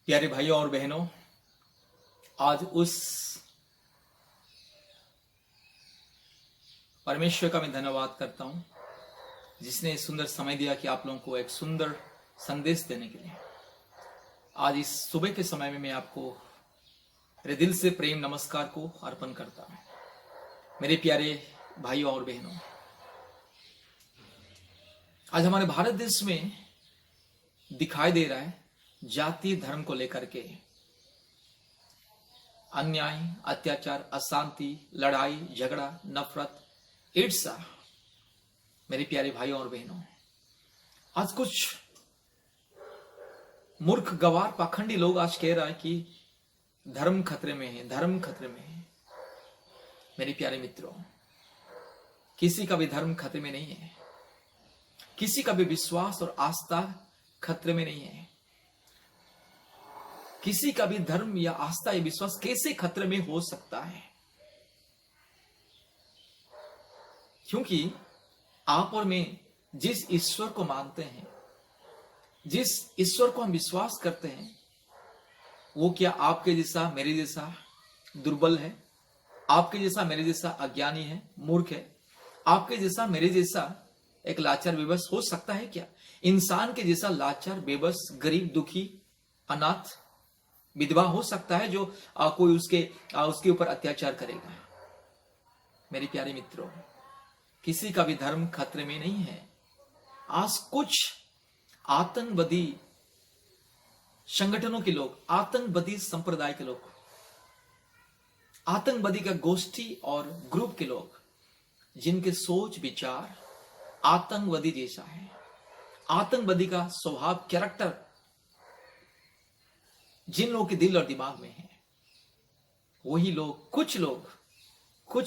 प्यारे भाइयों और बहनों, आज उस परमेश्वर का मैं धन्यवाद करता हूं जिसने सुंदर समय दिया कि आप लोगों को एक सुंदर संदेश देने के लिए। आज इस सुबह के समय में मैं आपको मेरे दिल से प्रेम नमस्कार को अर्पण करता हूं। मेरे प्यारे भाइयों और बहनों, आज हमारे भारत देश में दिखाई दे रहा है जाति धर्म को लेकर के अन्याय, अत्याचार, अशांति, लड़ाई झगड़ा, नफरत, ईर्ष्या। मेरे प्यारे भाइयों और बहनों, आज कुछ मूर्ख गवार पाखंडी लोग आज कह रहा है कि धर्म खतरे में है, धर्म खतरे में है। मेरे प्यारे मित्रों, किसी का भी धर्म खतरे में नहीं है, किसी का भी विश्वास और आस्था खतरे में नहीं है। किसी का भी धर्म या आस्था या विश्वास कैसे खतरे में हो सकता है? क्योंकि आप और मैं जिस ईश्वर को मानते हैं, जिस ईश्वर को हम विश्वास करते हैं, वो क्या आपके जैसा मेरे जैसा दुर्बल है? आपके जैसा मेरे जैसा अज्ञानी है, मूर्ख है? आपके जैसा मेरे जैसा एक लाचार बेबस हो सकता है क्या? इंसान के जैसा लाचार बेबस, गरीब, दुखी, अनाथ, विधवा हो सकता है जो कोई उसके ऊपर अत्याचार करेगा? मेरे प्यारे मित्रों, किसी का भी धर्म खतरे में नहीं है। आज कुछ आतंकवादी संगठनों के लोग, आतंकवादी संप्रदाय के लोग, आतंकवादी का गोष्ठी और ग्रुप के लोग, जिनके सोच विचार आतंकवादी जैसा है, आतंकवादी का स्वभाव, कैरेक्टर जिन लोगों के दिल और दिमाग में है, वही लोग, कुछ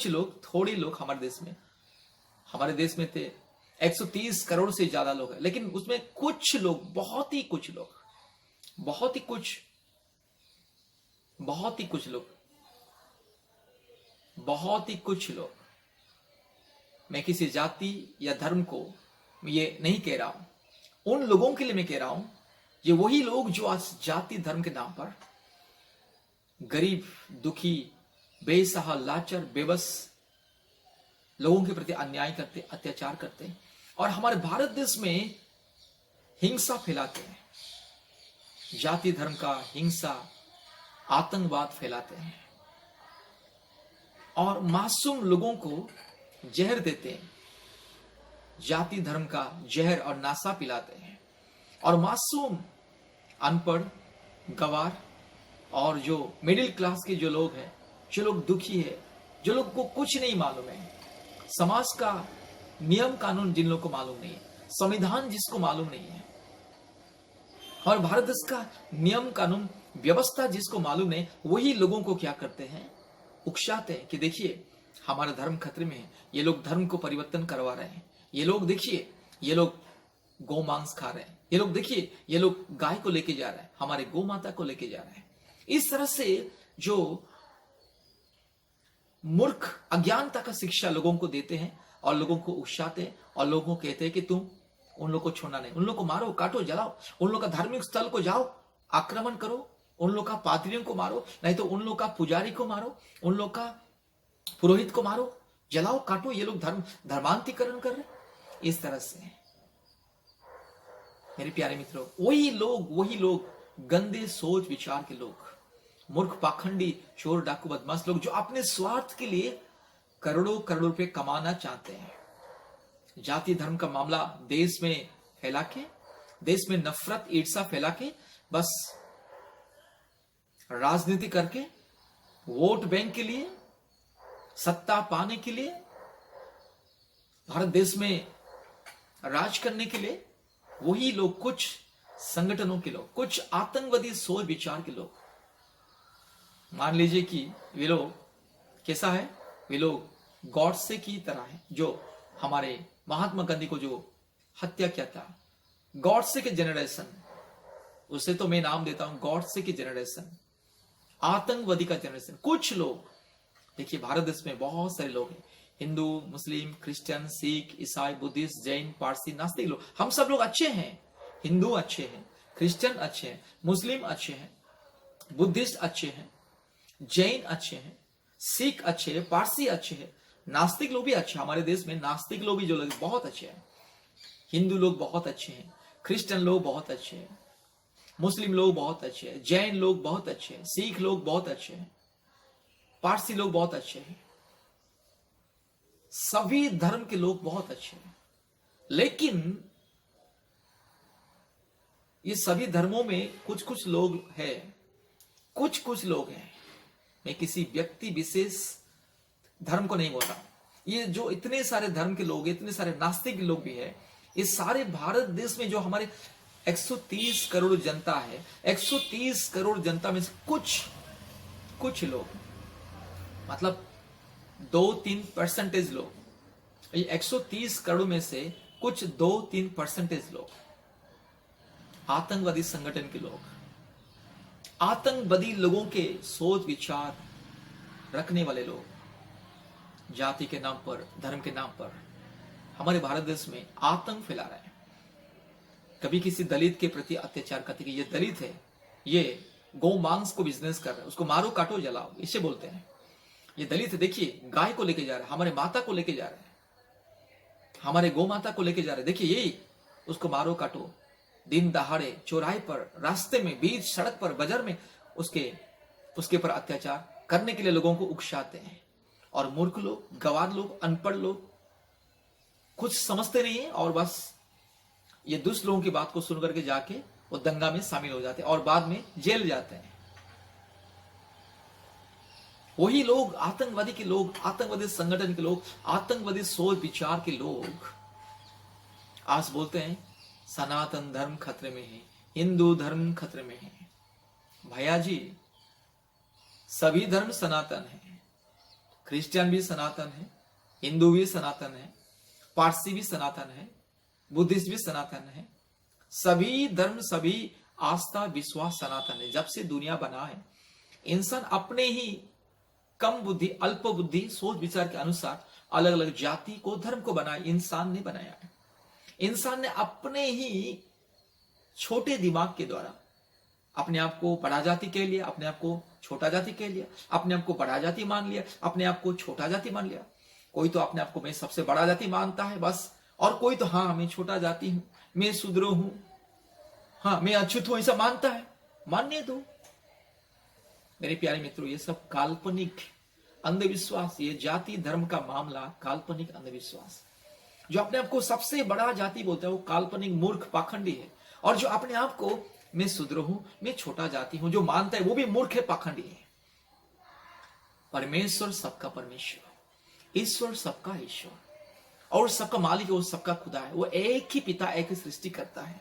लोग, थोड़े लोग हमारे देश में थे 130 करोड़ से ज्यादा लोग हैं, लेकिन उसमें कुछ लोग, बहुत ही कुछ लोग, मैं किसी जाति या धर्म को ये नहीं कह रहा हूं, उन लोगों के लिए मैं कह रहा हूं, ये वही लोग जो आज जाति धर्म के नाम पर गरीब, दुखी, बेसहारा, लाचार, बेबस लोगों के प्रति अन्याय करते, अत्याचार करते और हमारे भारत देश में हिंसा फैलाते हैं, जाति धर्म का हिंसा, आतंकवाद फैलाते हैं और मासूम लोगों को जहर देते हैं, जाति धर्म का जहर और नासा पिलाते हैं और मासूम, अनपढ़, गवार और जो मिडिल क्लास के जो लोग हैं, जो लोग दुखी है, जो लोग को कुछ नहीं मालूम है, समाज का नियम कानून जिन लोगों को मालूम नहीं है, संविधान जिसको मालूम नहीं है और भारत देश का नियम कानून व्यवस्था जिसको मालूम नहीं, वही लोगों को क्या करते हैं, उकसाते हैं कि देखिए हमारा धर्म खतरे में है, ये लोग धर्म को परिवर्तन करवा रहे हैं, ये लोग देखिए, ये लोग गौ मांस खा रहे हैं, ये लोग देखिए, ये लोग गाय को लेके जा रहे हैं, हमारे गौ माता को लेके जा रहे हैं। इस तरह से जो मूर्ख अज्ञानता का शिक्षा लोगों को देते हैं और लोगों को उकसाते हैं और लोगों को कहते हैं कि तुम उन लोगों को छोड़ना नहीं, उन लोगों को मारो, काटो, जलाओ, उन लोगों का धार्मिक स्थल को जाओ, आक्रमण करो, उन लोग का पादरियों को मारो, नहीं तो उन लोग का पुजारी को मारो, उन लोग का पुरोहित को मारो, जलाओ, काटो, ये लोग धर्मांतरीकरण कर रहे। इस तरह से मेरे प्यारे मित्रों, वही लोग गंदे सोच विचार के लोग, मूर्ख, पाखंडी, चोर, डाकू, बदमाश लोग जो अपने स्वार्थ के लिए करोड़ों करोड़ों रुपए कमाना चाहते हैं, जाति धर्म का मामला देश में फैला के, देश में नफरत, ईर्ष्या फैला के, बस राजनीति करके, वोट बैंक के लिए, सत्ता पाने के लिए, भारत देश में राज करने के लिए, वही लोग, कुछ संगठनों के लोग, कुछ आतंकवादी सोच विचार के लोग, मान लीजिए कि वे लोग कैसा है, वे लोग गॉडसे की तरह है, जो हमारे महात्मा गांधी को जो हत्या किया था, गॉडसे के जनरेशन, उसे तो मैं नाम देता हूं गॉडसे की जनरेशन, आतंकवादी का जनरेशन। कुछ लोग, देखिए भारत देश में बहुत सारे लोग हैं, हिंदू, मुस्लिम, क्रिश्चियन, सिख, ईसाई, बुद्धिस्ट, जैन, पारसी, नास्तिक लोग, हम सब लोग अच्छे हैं। हिंदू अच्छे हैं, क्रिश्चियन अच्छे हैं, मुस्लिम अच्छे हैं, बुद्धिस्ट अच्छे हैं, जैन अच्छे हैं, सिख अच्छे हैं, पारसी अच्छे हैं, नास्तिक लोग भी अच्छे हैं। हमारे देश में नास्तिक लोग भी जो लोग बहुत अच्छे हैं, हिंदू लोग बहुत अच्छे हैं, क्रिश्चियन लोग बहुत अच्छे हैं, मुस्लिम लोग बहुत अच्छे हैं, जैन लोग बहुत अच्छे हैं, सिख लोग बहुत अच्छे हैं, पारसी लोग बहुत अच्छे हैं, सभी धर्म के लोग बहुत अच्छे हैं। लेकिन ये सभी धर्मों में कुछ कुछ लोग हैं, कुछ कुछ लोग हैं, मैं किसी व्यक्ति विशेष धर्म को नहीं बोल रहा, ये जो इतने सारे धर्म के लोग, इतने सारे नास्तिक लोग भी हैं, इस सारे भारत देश में जो हमारे 130 करोड़ जनता है, 130 करोड़ जनता में से कुछ लोग, मतलब 2-3% लोग, ये 130 करोड़ में से कुछ 2-3% लोग, आतंकवादी संगठन के लोग, आतंकवादी लोगों के सोच विचार रखने वाले लोग, जाति के नाम पर, धर्म के नाम पर हमारे भारत देश में आतंक फैला रहे हैं। कभी किसी दलित के प्रति अत्याचार करते कि ये दलित है, ये गौ मांस को बिजनेस कर रहा है, उसको मारो काटो जलाओ, इसे बोलते हैं। ये दलित है, देखिए गाय को लेके जा रहा है, हमारे माता को लेके जा रहा है, हमारे गौ माता को लेके जा रहे हैं, देखिए यही उसको मारो काटो, दिन दहाड़े चौराहे पर, रास्ते में, बीच सड़क पर, बाजार में उसके पर अत्याचार करने के लिए लोगों को उकसाते हैं। और मूर्ख लोग, गवार लोग, अनपढ़ लोग कुछ समझते नहीं है और बस ये दुष्ट लोगों की बात को सुन करके जाके वो दंगा में शामिल हो जाते हैं और बाद में जेल जाते हैं। वही लोग, आतंकवादी के लोग, आतंकवादी संगठन के लोग, आतंकवादी सोच विचार के लोग आज बोलते हैं सनातन धर्म खतरे में है, हिंदू धर्म खतरे में है। भैया जी, सभी धर्म सनातन है, क्रिश्चियन भी सनातन है, हिंदू भी सनातन है, पारसी भी सनातन है, बुद्धिस्ट भी सनातन है, सभी धर्म, सभी आस्था विश्वास सनातन है। जब से दुनिया बना है, इंसान अपने ही कम बुद्धि, अल्प बुद्धि सोच विचार के अनुसार अलग अलग जाति को, धर्म को बनाया, इंसान ने बनाया है। इंसान ने अपने ही छोटे दिमाग के द्वारा अपने आप को बड़ा जाति कह लिया, अपने आप को छोटा जाति कह लिया, अपने आप को बड़ा जाति मान लिया, अपने आप को छोटा जाति मान लिया। कोई तो अपने आप को मैं सबसे बड़ा जाति मानता है बस, और कोई तो हाँ मैं छोटा जाति हूं, मैं शूद्र हूं, हाँ मैं अछूत हूं, ऐसा मानता है। मानने दो मेरे प्यारे मित्रों, ये सब काल्पनिक अंधविश्वास, ये जाति धर्म का मामला काल्पनिक अंधविश्वास। जो अपने आप को सबसे बड़ा जाति बोलता है वो काल्पनिक मूर्ख पाखंडी है, और जो अपने आप को मैं शूद्र हूं, मैं छोटा जाति हूं जो मानता है वो भी मूर्ख है, पाखंडी है। परमेश्वर सबका परमेश्वर, ईश्वर सबका ईश्वर, और सबका मालिक, वो सबका खुदा है। वो एक ही पिता, एक ही सृष्टि करता है।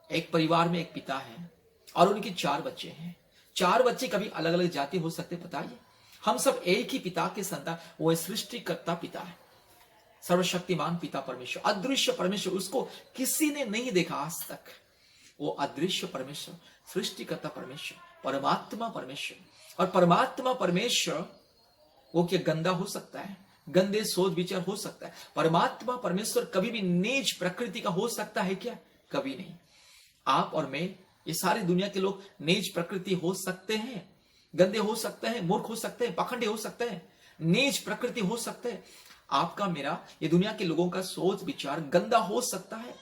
एक परिवार में एक पिता है और उनके 4 बच्चे हैं। 4 बच्चे कभी अलग अलग जाति हो सकते, पता है? हम सब एक ही पिता के संतान। वो सृष्टिकर्ता पिता है, सर्वशक्तिमान पिता परमेश्वर, अदृश्य परमेश्वर। उसको किसी ने नहीं देखा आज तक। वो अदृश्य परमेश्वर, सृष्टिकर्ता परमेश्वर, परमात्मा परमेश्वर। और परमात्मा परमेश्वर वो क्या गंदा हो सकता है? गंदे सोच विचार हो सकता है? परमात्मा परमेश्वर कभी भी नीच प्रकृति का हो सकता है क्या? कभी नहीं। आप और मैं, ये सारी दुनिया के लोग नीच प्रकृति हो सकते हैं, गंदे हो सकते हैं, मूर्ख हो सकते हैं, पाखंडी हो सकते हैं, नीच प्रकृति हो सकते हैं। आपका, मेरा, ये दुनिया के लोगों का सोच विचार गंदा हो सकता है।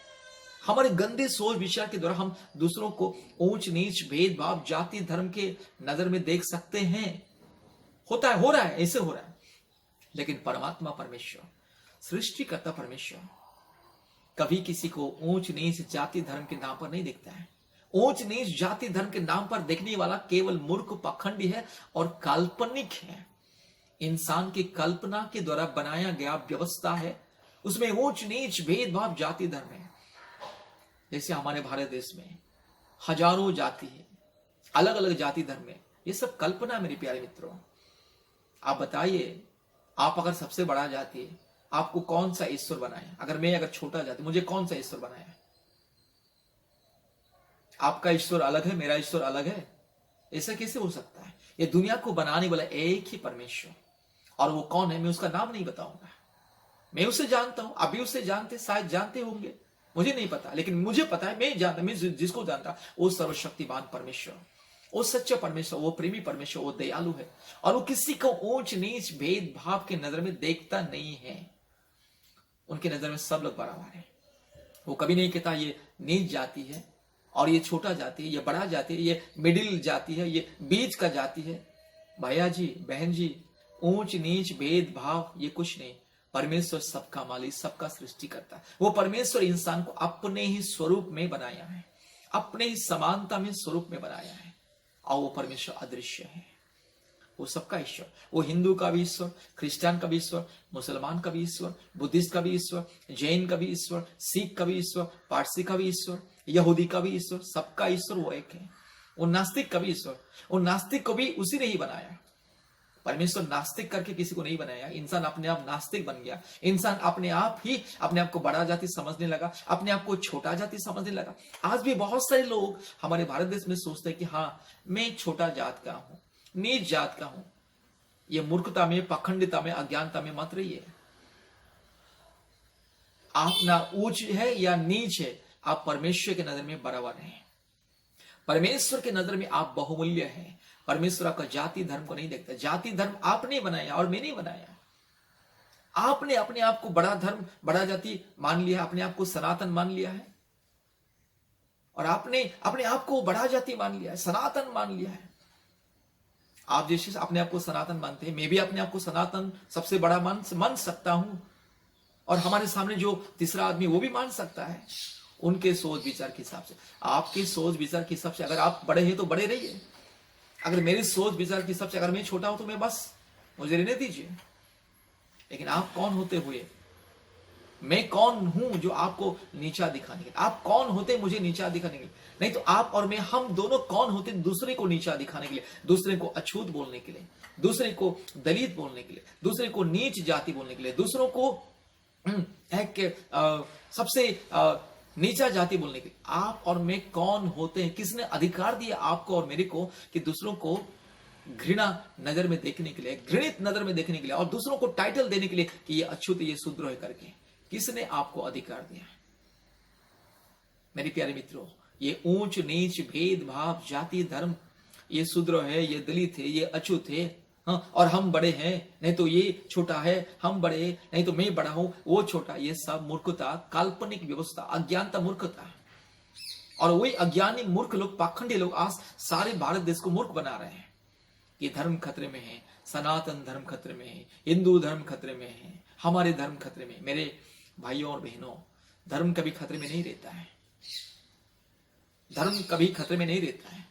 हमारे गंदे सोच विचार के द्वारा हम दूसरों को ऊंच नीच, भेदभाव, जाति धर्म के नजर में देख सकते हैं। होता है, हो रहा है, ऐसे हो रहा है। लेकिन परमात्मा परमेश्वर, सृष्टिकर्ता परमेश्वर कभी किसी को ऊंच नीच जाति धर्म के नाम पर नहीं देखता है। ऊंच नीच जाति धर्म के नाम पर देखने वाला केवल मूर्ख, पाखंडी है और काल्पनिक है। इंसान की कल्पना के द्वारा बनाया गया व्यवस्था है, उसमें ऊंच नीच, भेदभाव, जाति धर्म है। जैसे हमारे भारत देश में हजारों जाति है, अलग अलग जाति धर्म है। ये सब कल्पना है मेरे प्यारे मित्रों। आप बताइए, आप अगर सबसे बड़ा जाति है, आपको कौन सा ईश्वर बनाया? अगर छोटा जाति, मुझे कौन सा ईश्वर बनाया? आपका ईश्वर अलग है, मेरा ईश्वर अलग है, ऐसा कैसे हो सकता है? ये दुनिया को बनाने वाला एक ही परमेश्वर, और वो कौन है मैं उसका नाम नहीं बताऊंगा। मैं उसे जानता हूं, अभी उसे जानते, शायद जानते होंगे, मुझे नहीं पता, लेकिन मुझे पता है, मैं जानता, मैं जिसको जानता वो सर्वशक्तिमान परमेश्वर, वो सच्चा परमेश्वर, वो प्रेमी परमेश्वर, वो दयालु है और वो किसी को ऊंच नीच भेदभाव के नजर में देखता नहीं है। उनके नजर में सब लोग बराबर है। वो कभी नहीं कहता ये नीच जाति है और ये छोटा जाति है, ये बड़ा जाति है, ये मिडिल जाति है, ये बीच का जाति है। भैया जी, बहन जी, ऊंच नीच भेदभाव ये कुछ नहीं। परमेश्वर सबका मालिक, सबका सृष्टि करता है। वो परमेश्वर इंसान को अपने ही स्वरूप में बनाया है, अपने ही समानता में स्वरूप में बनाया है। और वो परमेश्वर अदृश्य है, वो सबका ईश्वर। वो हिंदू का भी ईश्वर, क्रिश्चियन का भी ईश्वर, मुसलमान का भी ईश्वर, बुद्धिस्ट का भी ईश्वर, जैन का भी ईश्वर, सिख का भी ईश्वर, पारसी का भी ईश्वर, यहूदी का भी ईश्वर, सबका ईश्वर वो एक है। वो नास्तिक का भी ईश्वर, वो नास्तिक को भी उसी ने ही बनाया। परमेश्वर नास्तिक करके किसी को नहीं बनाया। इंसान अपने आप नास्तिक बन गया। इंसान अपने आप ही अपने आप को बड़ा जाति समझने लगा, अपने आप को छोटा जाति समझने लगा। आज भी बहुत सारे लोग हमारे भारत देश में सोचते हैं कि हाँ, मैं छोटा जात का हूं, नीच जात का हूं। ये मूर्खता में, पाखंडिता में, अज्ञानता में मत रहिए। आप ना ऊंच है या नीच है, आप परमेश्वर के नजर में बराबर हैं। परमेश्वर के नजर में आप बहुमूल्य हैं। परमेश्वर आपका जाति धर्म को नहीं देखता। जाति धर्म आपने बनाया और मैंने बनाया। आपने अपने आप को बड़ा धर्म, बड़ा जाति मान लिया, अपने आप को सनातन मान लिया है, और आपने अपने आप को बड़ा जाति मान लिया है, सनातन मान लिया है। आप जैसे अपने आप को सनातन मानते हैं, मैं भी अपने आप को सनातन सबसे बड़ा मान सकता हूं, और हमारे सामने जो तीसरा आदमी वो भी मान सकता है, उनके सोच विचार के हिसाब से। आपकी सोच विचार के हिसाब से अगर आप बड़े हैं तो बड़े रहिए। अगर मेरी सोच विचार के हिसाब से अगर मैं छोटा हूं तो मैं बस, मुझे रहने दीजिए। लेकिन आप कौन होते हुए, मैं कौन हूं जो आपको नीचा दिखाने के लिए? आप कौन होते मुझे नीचा दिखाने के लिए? नहीं तो आप और मैं, हम दोनों कौन होते दूसरे को नीचा दिखाने के लिए, दूसरे को अछूत बोलने के लिए, दूसरे को दलित बोलने के लिए, दूसरे को नीच जाति बोलने के लिए, दूसरों को सबसे नीचा जाति बोलने के लिए। आप और मैं कौन होते हैं? किसने अधिकार दिया आपको और मेरे को कि दूसरों को घृणा नजर में देखने के लिए, घृणित नजर में देखने के लिए, और दूसरों को टाइटल देने के लिए कि ये अछूत, ये शूद्र है करके? किसने आपको अधिकार दिया? मेरे प्यारे मित्रों, ये ऊंच नीच भेदभाव, जाति धर्म, ये शूद्र है, ये दलित है, ये अछूत है, हाँ, और हम बड़े हैं, नहीं तो ये छोटा है, हम बड़े, नहीं तो मैं बड़ा हूं, वो छोटा, ये सब मूर्खता, काल्पनिक व्यवस्था, अज्ञानता, मूर्खता। और वही अज्ञानी मूर्ख लोग, पाखंडी लोग आज सारे भारत देश को मूर्ख बना रहे हैं। ये धर्म खतरे में है, सनातन धर्म खतरे में है, हिंदू धर्म खतरे में है, हमारे धर्म खतरे में। मेरे भाइयों और बहनों, धर्म कभी खतरे में नहीं रहता है। धर्म कभी खतरे में नहीं रहता है।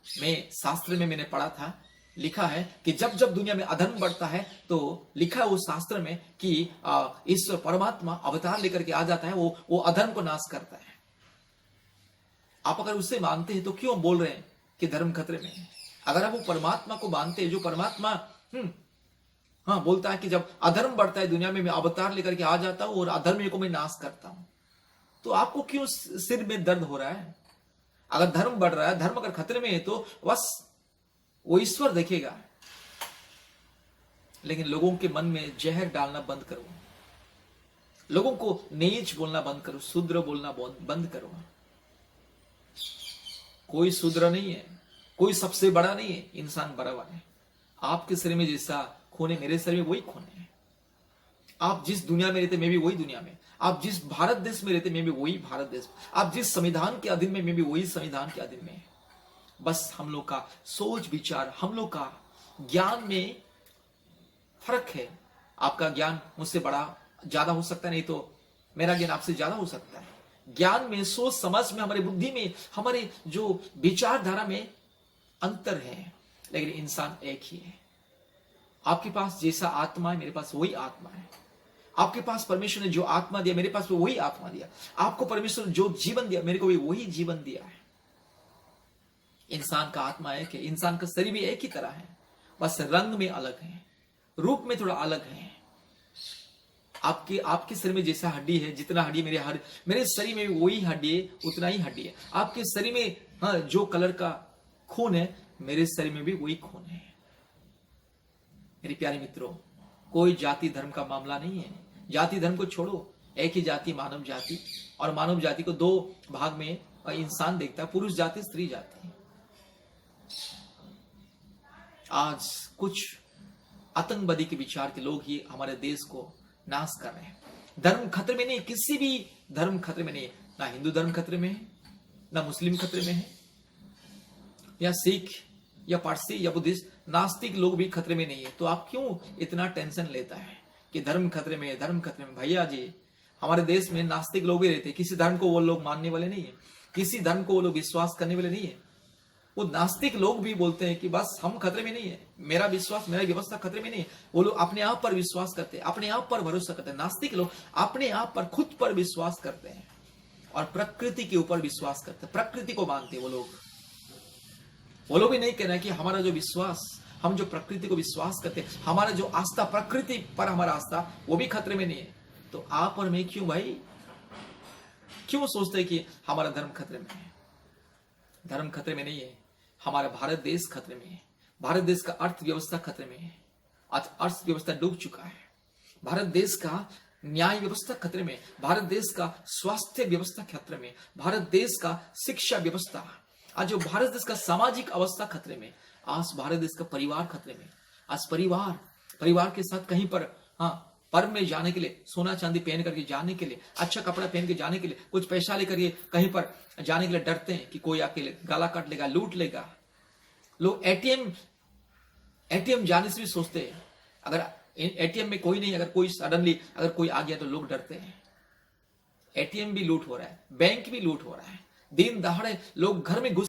मैं शास्त्र में मैंने पढ़ा था, लिखा है कि जब जब दुनिया में अधर्म बढ़ता है तो लिखा है वो शास्त्र में कि ईश्वर परमात्मा अवतार लेकर के आ जाता है, वो अधर्म को नाश करता है। आप अगर उससे मानते हैं तो क्यों बोल रहे हैं कि धर्म खतरे में है? अगर आप वो परमात्मा को मानते हैं, जो परमात्मा हाँ बोलता है कि जब अधर्म बढ़ता है दुनिया में, मैं अवतार लेकर के आ जाता हूं और अधर्म को मैं नाश करता हूं, तो आपको क्यों सिर में दर्द हो रहा है? अगर धर्म बढ़ रहा है, धर्म अगर खतरे में है, तो बस वो ईश्वर देखेगा। लेकिन लोगों के मन में जहर डालना बंद करो, लोगों को नीच बोलना बंद करो, शूद्र बोलना बंद करो। कोई शूद्र नहीं है, कोई सबसे बड़ा नहीं है, इंसान बराबर है। आपके शरीर में जैसा खून है, मेरे शरीर में वही खून है। आप जिस दुनिया में रहते, मैं भी वही दुनिया में। आप जिस भारत देश में रहते, मैं भी वही भारत देश। आप जिस संविधान के अधीन में, मैं भी वही संविधान के अधीन में। बस हम लोग का सोच विचार, हम लोग का ज्ञान में फर्क है। आपका ज्ञान मुझसे बड़ा ज्यादा हो सकता है, नहीं तो मेरा ज्ञान आपसे ज्यादा हो सकता है। ज्ञान में, सोच समझ में, हमारी बुद्धि में, हमारे जो विचारधारा में अंतर है, लेकिन इंसान एक ही है। आपके पास जैसा आत्मा है, मेरे पास वही आत्मा है। आपके पास परमेश्वर ने जो आत्मा दिया, मेरे पास वही आत्मा दिया। आपको परमेश्वर ने जो जीवन दिया, मेरे को भी वही जीवन दिया है। इंसान का आत्मा एक है, इंसान का शरीर भी एक ही तरह है, बस रंग में अलग है, रूप में थोड़ा अलग है। आपके शरीर में जैसा हड्डी है, जितना हड्डी मेरे शरीर में भी वही हड्डी है, उतना ही हड्डी है। आपके शरीर में हाँ जो कलर का खून है, मेरे शरीर में भी वही खून है। मेरे प्यारे मित्रों, कोई जाति धर्म का मामला नहीं है। जाति धर्म को छोड़ो, एक ही जाति मानव जाति, और मानव जाति को दो भाग में इंसान देखता है, पुरुष जाति, स्त्री जाति। आज कुछ आतंकवादी के विचार के लोग ही हमारे देश को नाश कर रहे हैं। धर्म खतरे में नहीं, किसी भी धर्म खतरे में नहीं, ना हिंदू धर्म खतरे में है, ना मुस्लिम खतरे में है, या सिख या पारसी या बुद्धिस्ट, नास्तिक लोग भी खतरे में नहीं है। तो आप क्यों इतना टेंशन लेता है कि धर्म खतरे में है, धर्म खतरे में? भैया जी, हमारे देश में नास्तिक लोग भी रहते हैं, किसी धर्म को वो लोग मानने वाले नहीं है, किसी धर्म को वो लोग विश्वास करने वाले नहीं है। वो नास्तिक लोग भी बोलते हैं कि बस हम खतरे में नहीं है, मेरा विश्वास, मेरा व्यवस्था खतरे में नहीं है। वो लोग अपने आप पर विश्वास करते हैं, अपने आप पर भरोसा करते हैं। नास्तिक लोग अपने आप पर, खुद पर विश्वास करते हैं और प्रकृति के ऊपर विश्वास करते हैं, प्रकृति को मानते हैं वो लोग। वो लोग भी नहीं कह रहे कि हमारा जो विश्वास, हम जो प्रकृति को विश्वास करते हैं, हमारा जो आस्था, प्रकृति पर हमारा आस्था, वो भी खतरे में नहीं है। तो आप और मैं क्यों भाई, क्यों सोचते हैं कि हमारा धर्म खतरे में है? धर्म खतरे में नहीं है, हमारा भारत देश खतरे में है। भारत देश का अर्थव्यवस्था खतरे में है, अर्थव्यवस्था डूब चुका है। भारत देश का न्याय व्यवस्था खतरे में, भारत देश का स्वास्थ्य व्यवस्था खतरे में, भारत देश का शिक्षा व्यवस्था, आज जो भारत देश का सामाजिक अवस्था खतरे में, आज भारत देश का परिवार खतरे में। आज परिवार के साथ कहीं पर, हाँ, पर्व में जाने के लिए सोना चांदी पहन करके जाने के लिए, अच्छा कपड़ा पहन के जाने के लिए, कुछ पैसा लेकर के कहीं पर जाने के लिए डरते हैं कि कोई आके गला काट लेगा, लूट लेगा। लोग एटीएम जाने से भी सोचते हैं, अगर एटीएम में कोई नहीं, अगर कोई सडनली अगर कोई आ गया तो लोग डरते हैं। एटीएम भी लूट हो रहा है, बैंक भी लूट हो रहा है, दिन दहाड़े लोग घर में घुस